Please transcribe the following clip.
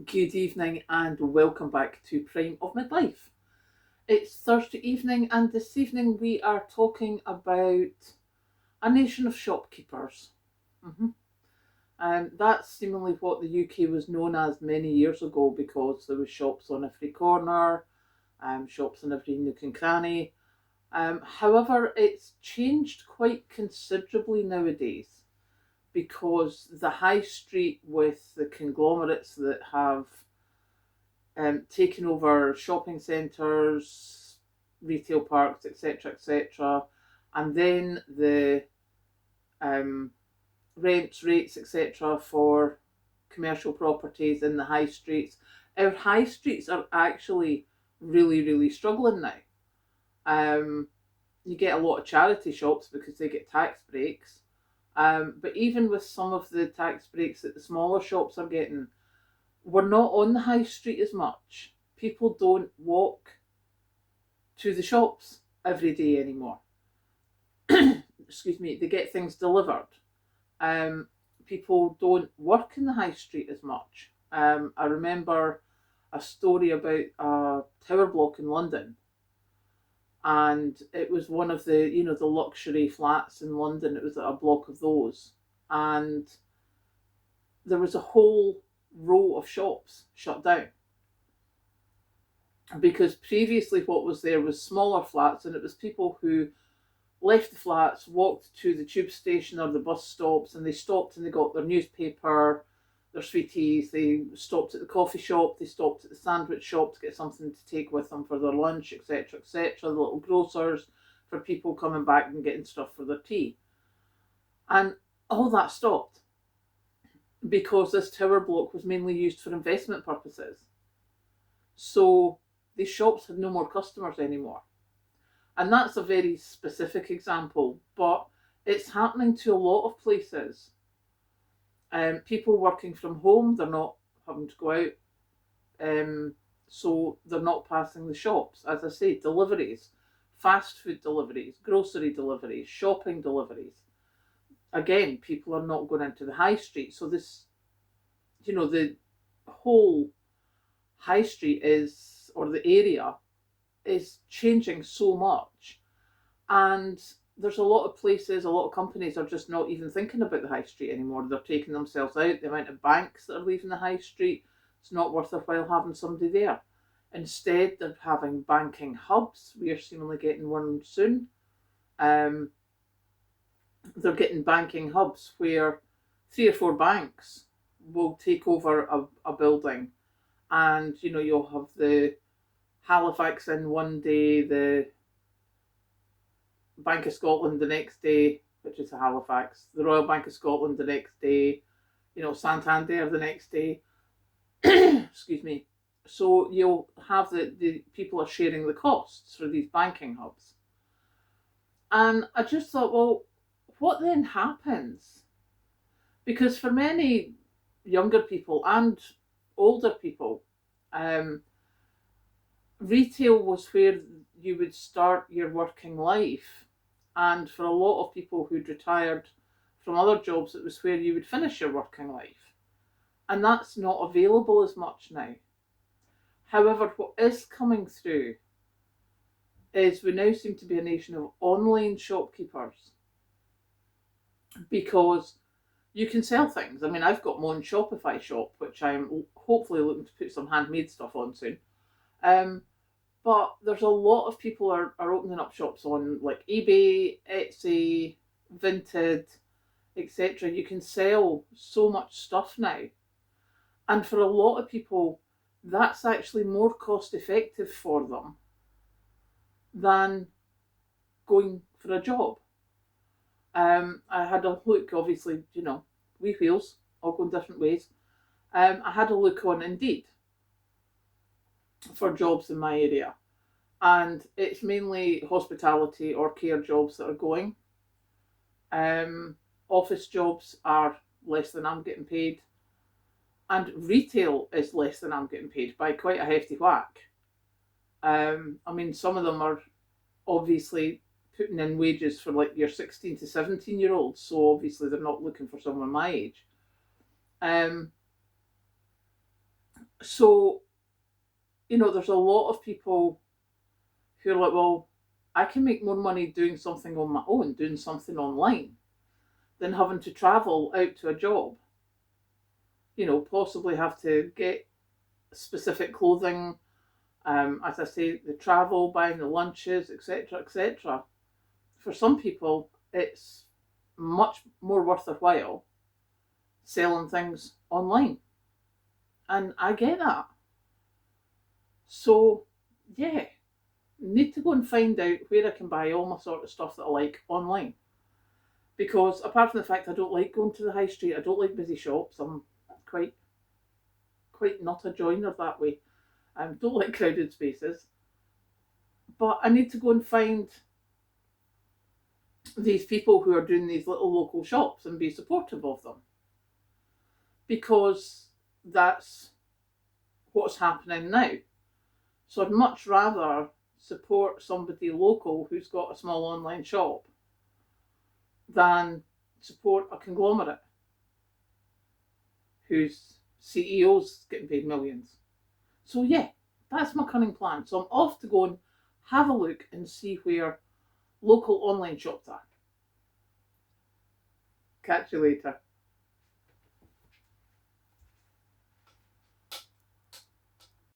Good evening and welcome back to Prime of Midlife. It's Thursday evening, and this evening we are talking about a nation of shopkeepers. hmm That's seemingly what the UK was known as many years ago, because there were shops on every corner, shops in every nook and cranny. However, it's changed quite considerably nowadays, because the high street, with the conglomerates that have taken over shopping centres, retail parks, etc., and then the um, rents, rates, etc., for commercial properties in the high streets. Our high streets are actually really, really struggling now. Um, you get a lot of charity shops because they get tax breaks. But even with some of the tax breaks that the smaller shops are getting, we're not on the high street as much. People don't walk to the shops every day anymore. Excuse me, they get things delivered. Um, People don't work in the high street as much. I remember a story about a tower block in London, and it was one of the luxury flats in London. It was a block of those, and there was a whole row of shops shut down, because previously what was there was smaller flats, and it was people who left the flats, walked to the tube station or the bus stops, and they stopped and they got their newspaper, their sweeties, they stopped at the coffee shop, they stopped at the sandwich shop to get something to take with them for their lunch, etc., the little grocers for people coming back and getting stuff for their tea. And all that stopped, because this tower block was mainly used for investment purposes. So these shops had no more customers anymore. And that's a very specific example, but it's happening to a lot of places. People working from home, they're not having to go out, so they're not passing the shops. As I say, deliveries, fast food deliveries, grocery deliveries, shopping deliveries. Again, people are not going into the high street. So the whole high street or the area is changing so much. And there's a lot of places, a lot of companies are just not even thinking about the high street anymore. They're taking themselves out. The amount of banks that are leaving the high street, it's not worth their while having somebody there. Instead, they're having banking hubs. We are seemingly getting one soon. Um, they're getting banking hubs where 3 or 4 banks will take over a building, and you'll have the Halifax in one day, the Bank of Scotland the next day, which is Halifax, the Royal Bank of Scotland the next day, Santander the next day. Excuse me. So you'll have the people are sharing the costs for these banking hubs. And I just thought, well, what then happens? Because for many younger people and older people, retail was where you would start your working life. And for a lot of people who'd retired from other jobs, it was where you would finish your working life. And that's not available as much now. However, what is coming through is we now seem to be a nation of online shopkeepers, because you can sell things. I mean, I've got my own Shopify shop, which I'm hopefully looking to put some handmade stuff on soon. But there's a lot of people are opening up shops on like eBay, Etsy, Vinted, etc. You can sell so much stuff now. And for a lot of people, that's actually more cost effective for them than going for a job. I had a look, obviously, we wheels, all going different ways. I had a look on Indeed for jobs in my area, and it's mainly hospitality or care jobs that are going. Office jobs are less than I'm getting paid, and retail is less than I'm getting paid by quite a hefty whack. I mean, some of them are obviously putting in wages for like your 16 to 17-year-olds, so obviously they're not looking for someone my age. So, there's a lot of people who are like, well, I can make more money doing something on my own, doing something online, than having to travel out to a job. Possibly have to get specific clothing, as I say, the travel, buying the lunches, etc., etc. For some people, it's much more worth their while selling things online. And I get that. So, yeah, need to go and find out where I can buy all my sort of stuff that I like online. Because apart from the fact I don't like going to the high street, I don't like busy shops. I'm quite not a joiner that way. I don't like crowded spaces. But I need to go and find these people who are doing these little local shops and be supportive of them. Because that's what's happening now. So I'd much rather support somebody local who's got a small online shop than support a conglomerate whose CEO's getting paid millions. So yeah, that's my cunning plan. So I'm off to go and have a look and see where local online shops are. Catch you later.